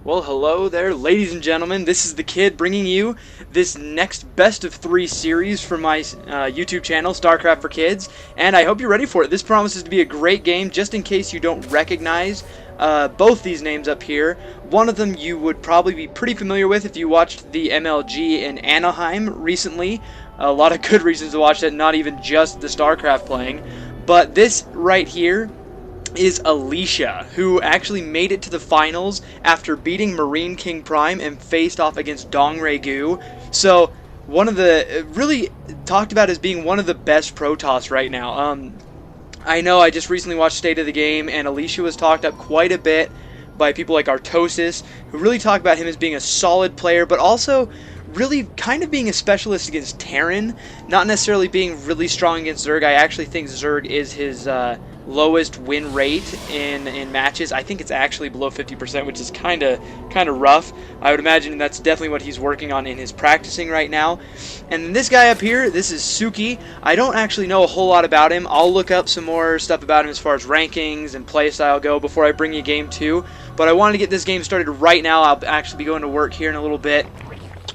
Well, hello there, ladies and gentlemen. This is the Kid bringing you this next best of 3 series from my YouTube channel, StarCraft for Kids, and I hope you're ready for it. This promises to be a great game. Just in case you don't recognize both these names up here, one of them you would probably be pretty familiar with if you watched the MLG in Anaheim recently. A lot of good reasons to watch that, not even just the StarCraft playing. But this right here is Alicia, who actually made it to the finals after beating Marine King Prime and faced off against Dong Gu. So one of the, really talked about as being one of the best Protoss right now. I know I just recently watched State of the Game, and Alicia was talked up quite a bit by people like Artosis, who really talk about him as being a solid player, but also really kind of being a specialist against Terran, not necessarily being really strong against Zerg. I actually think Zerg is his lowest win rate in matches. I think it's actually below 50%, which is kind of rough. I would imagine that's definitely what he's working on in his practicing right now. And this guy up here, this is Suki. I don't actually know a whole lot about him. I'll look up some more stuff about him as far as rankings and playstyle go before I bring you game 2. But I wanted to get this game started right now. I'll actually be going to work here in a little bit.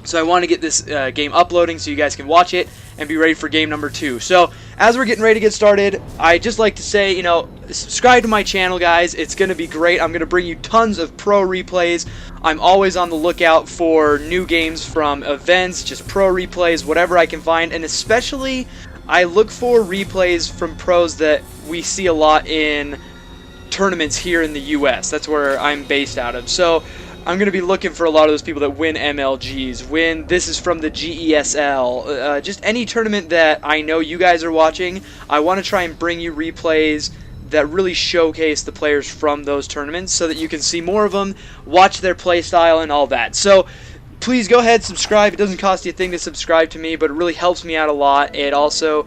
So I want to get this game uploading so you guys can watch it and be ready for game number 2. So as we're getting ready to get started, I just like to say, you know, subscribe to my channel, guys. It's going to be great. I'm going to bring you tons of pro replays. I'm always on the lookout for new games from events, just pro replays, whatever I can find. And especially, I look for replays from pros that we see a lot in tournaments here in the US. That's where I'm based out of. So I'm going to be looking for a lot of those people that win MLGs, this is from the GESL, just any tournament that I know you guys are watching. I want to try and bring you replays that really showcase the players from those tournaments so that you can see more of them, watch their play style and all that. So please go ahead, subscribe. It doesn't cost you a thing to subscribe to me, but it really helps me out a lot. It also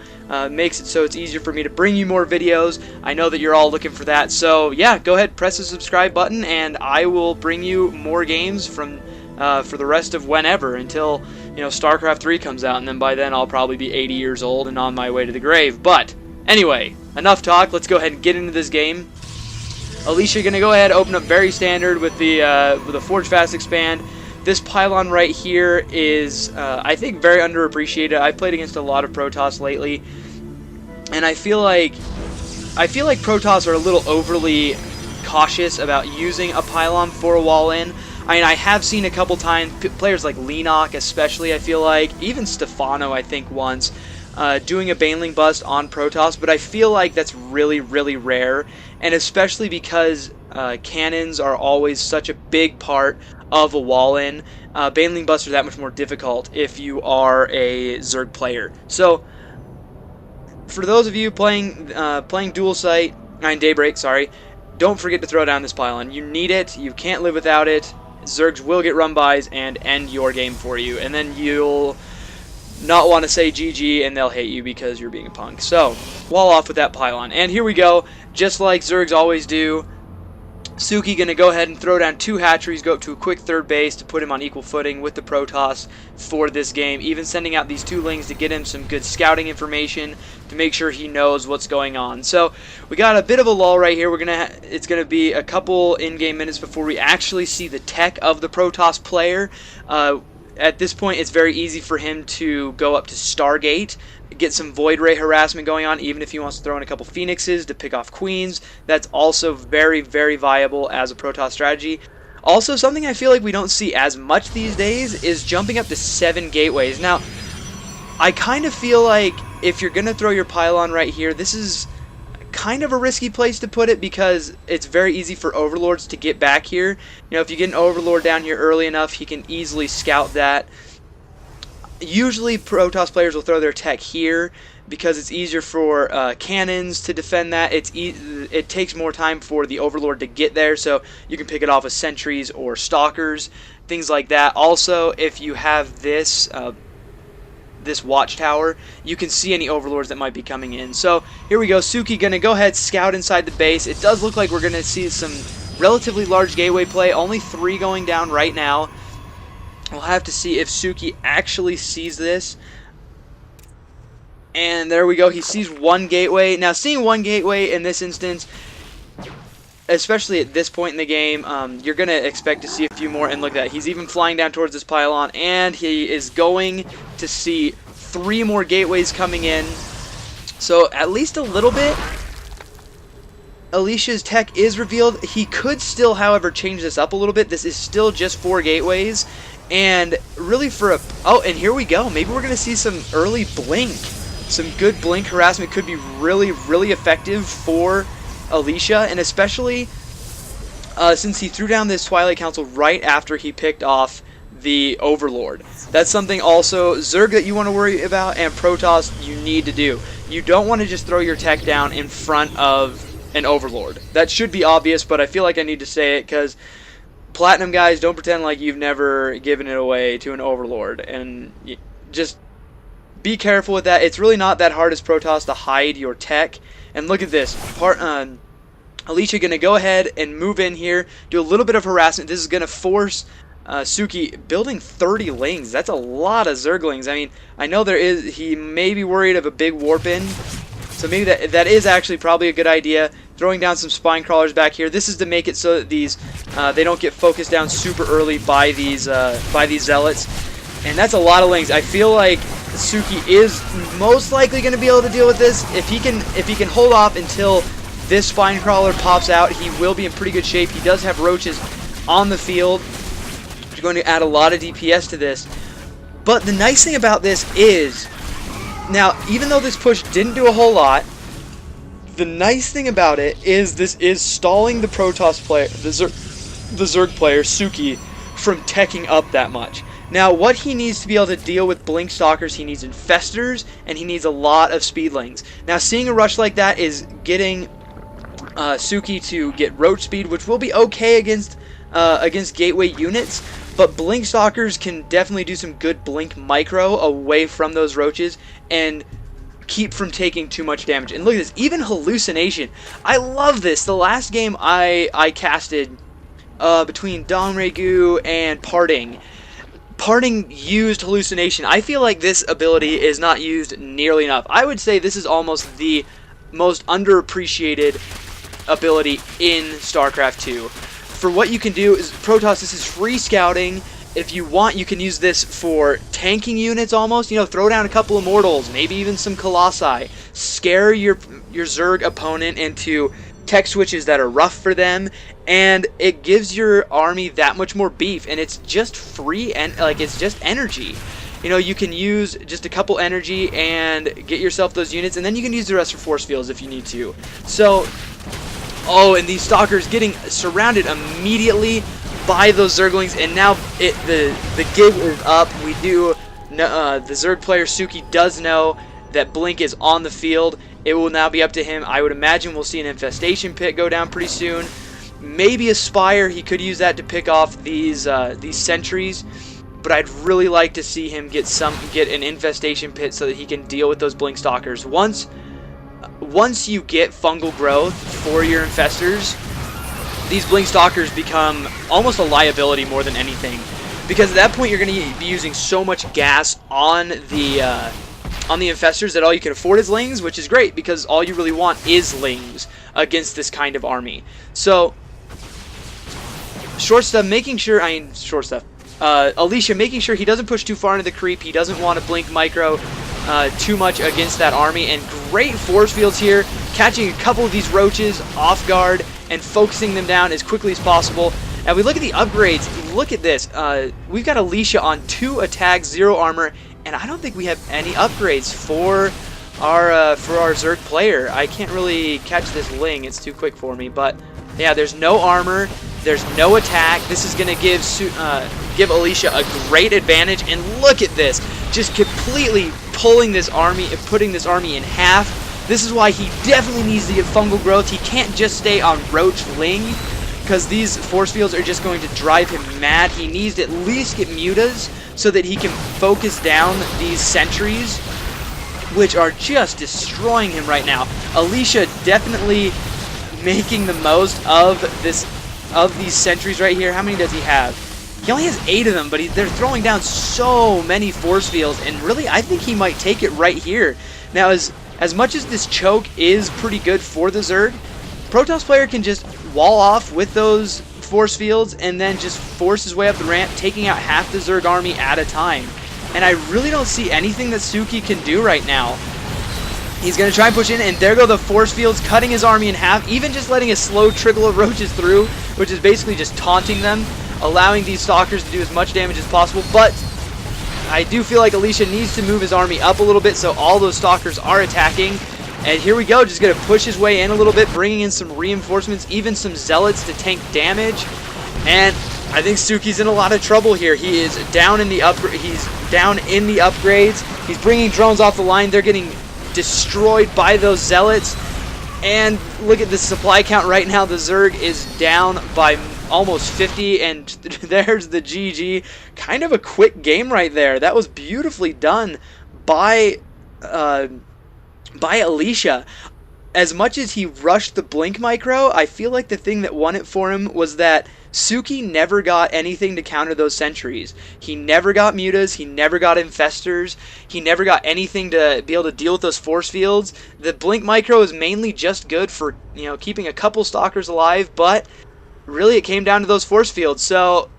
makes it so it's easier for me to bring you more videos. I know that you're all looking for that. So yeah, go ahead, press the subscribe button, and I will bring you more games from for the rest of whenever until, you know, StarCraft 3 comes out, and then by then I'll probably be 80 years old and on my way to the grave. But anyway, enough talk. Let's go ahead and get into this game. Alicia gonna go ahead, open up very standard with the Forge Fast Expand. This pylon right here is, I think, very underappreciated. I've played against a lot of Protoss lately, and I feel like Protoss are a little overly cautious about using a pylon for a wall-in. I mean, I have seen a couple times, players like Lenok especially, I feel like, even Stefano, I think, once, doing a Baneling bust on Protoss, but I feel like that's really, really rare, and especially because cannons are always such a big part of a wall-in. Baneling busts are that much more difficult if you are a Zerg player. So, for those of you playing dual site, Daybreak, sorry, don't forget to throw down this pylon. You need it. You can't live without it. Zergs will get run-bys and end your game for you, and then you'll not want to say GG, and they'll hate you because you're being a punk. So, wall off with that pylon. And here we go, just like Zergs always do. Suki gonna go ahead and throw down 2 hatcheries, go up to a quick third base to put him on equal footing with the Protoss for this game, even sending out these 2 lings to get him some good scouting information to make sure he knows what's going on. So we got a bit of a lull right here. It's gonna be a couple in-game minutes before we actually see the tech of the Protoss player. At this point, it's very easy for him to go up to Stargate, get some Void Ray harassment going on, even if he wants to throw in a couple Phoenixes to pick off Queens. That's also very, very viable as a Protoss strategy. Also, something I feel like we don't see as much these days is jumping up to 7 gateways. Now, I kind of feel like if you're going to throw your pylon right here, this is kind of a risky place to put it because it's very easy for overlords to get back here. You know, if you get an overlord down here early enough, he can easily scout that. Usually Protoss players will throw their tech here because it's easier for cannons to defend that. It takes more time for the overlord to get there, so you can pick it off with sentries or stalkers, things like that. Also, if you have this watchtower, you can see any overlords that might be coming in. So here we go. Suki gonna go ahead, scout inside the base. It does look like we're gonna see some relatively large gateway play. Only 3 going down right now. We'll have to see if Suki actually sees this. And there we go. He sees 1 gateway. Now, seeing 1 gateway in this instance especially at this point in the game, you're going to expect to see a few more. And look at that. He's even flying down towards this pylon, and he is going to see 3 more gateways coming in. So at least a little bit. Alicia's tech is revealed. He could still, however, change this up a little bit. This is still just 4 gateways. And really for a... Oh, and here we go. Maybe we're going to see some early blink. Some good blink harassment could be really, really effective for Alicia. And especially since he threw down this Twilight Council right after he picked off the Overlord. That's something also, Zerg, that you want to worry about, and Protoss, you need to do. You don't want to just throw your tech down in front of an Overlord. That should be obvious, but I feel like I need to say it because Platinum guys, don't pretend like you've never given it away to an Overlord, and just be careful with that. It's really not that hard as Protoss to hide your tech. And look at this. Alicia going to go ahead and move in here, do a little bit of harassment. This is going to force Suki building 30 lings. That's a lot of Zerglings. I mean, I know he may be worried of a big warp in, so maybe that is actually probably a good idea. Throwing down some spine crawlers back here. This is to make it so that these they don't get focused down super early by these zealots. And that's a lot of lings. I feel like Suki is most likely going to be able to deal with this. If he can hold off until this spine crawler pops out, he will be in pretty good shape. He does have roaches on the field, which is going to add a lot of DPS to this. But the nice thing about this is, now even though this push didn't do a whole lot, the nice thing about it is this is stalling the Protoss player, the Zerg player, Suki, from teching up that much. Now, what he needs to be able to deal with Blink Stalkers, he needs Infestors, and he needs a lot of Speedlings. Now, seeing a rush like that is getting Suki to get Roach Speed, which will be okay against Gateway units, but Blink Stalkers can definitely do some good Blink Micro away from those Roaches, and keep from taking too much damage. And look at this, even Hallucination. I love this. The last game I casted between Dong Regu and Parting used Hallucination. I feel like this ability is not used nearly enough. I would say this is almost the most underappreciated ability in StarCraft 2. For what you can do is, Protoss, this is free scouting. If you want, you can use this for tanking units almost. You know, throw down a couple of Mortals, maybe even some Colossi. Scare your Zerg opponent into tech switches that are rough for them, and it gives your army that much more beef, and it's just free, and like, it's just energy. You know, you can use just a couple energy and get yourself those units, and then you can use the rest for force fields if you need to. So, oh, and these Stalkers getting surrounded immediately by those Zerglings, and now the gig is up. We do the Zerg player Suki does know that Blink is on the field. It will now be up to him. I would imagine we'll see an Infestation Pit go down pretty soon. Maybe a Spire. He could use that to pick off these sentries. But I'd really like to see him get an Infestation Pit so that he can deal with those Blink Stalkers. Once you get fungal growth for your Infestors, these Blink Stalkers become almost a liability more than anything, because at that point you're going to be using so much gas on the Infestors that all you can afford is Lings, which is great because all you really want is Lings against this kind of army. So Alicia making sure he doesn't push too far into the creep. He doesn't want to Blink Micro too much against that army, and great force fields here, catching a couple of these Roaches off guard and focusing them down as quickly as possible. And we look at the upgrades. Look at this. We've got Alicia on 2 attacks, 0 armor, and I don't think we have any upgrades for our Zerg player. I can't really catch this Ling. It's too quick for me. But yeah, there's no armor. There's no attack. This is going to give Alicia a great advantage. And look at this. Just completely pulling this army and putting this army in half. This is why he definitely needs to get fungal growth. He can't just stay on Roach Ling, because these force fields are just going to drive him mad. He needs to at least get mutas so that he can focus down these sentries, which are just destroying him right now. Alicia definitely making the most of these sentries right here. How many does he have? He only has 8 of them, but they're throwing down so many force fields, and really I think he might take it right here. Now, as much as this choke is pretty good for the Zerg, Protoss player can just wall off with those force fields and then just force his way up the ramp, taking out half the Zerg army at a time. And I really don't see anything that Suki can do right now. He's going to try and push in, and there go the force fields, cutting his army in half, even just letting a slow trickle of roaches through, which is basically just taunting them, allowing these stalkers to do as much damage as possible. But I do feel like Alicia needs to move his army up a little bit so all those stalkers are attacking. And here we go, just going to push his way in a little bit, bringing in some reinforcements, even some zealots to tank damage. And I think Suki's in a lot of trouble here. He is down in the upgrades. He's bringing drones off the line. They're getting destroyed by those zealots. And look at the supply count right now. The Zerg is down by almost 50, and there's the GG. Kind of a quick game right there. That was beautifully done by Alicia. As much as he rushed the blink micro, I feel like the thing that won it for him was that Suki never got anything to counter those sentries. He never got mutas, he never got infestors, he never got anything to be able to deal with those force fields. The blink micro is mainly just good for, you know, keeping a couple stalkers alive, but really it came down to those force fields. So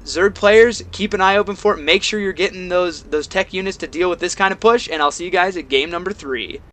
Zerg players, keep an eye open for it. Make sure you're getting those tech units to deal with this kind of push, and I'll see you guys at game number 3.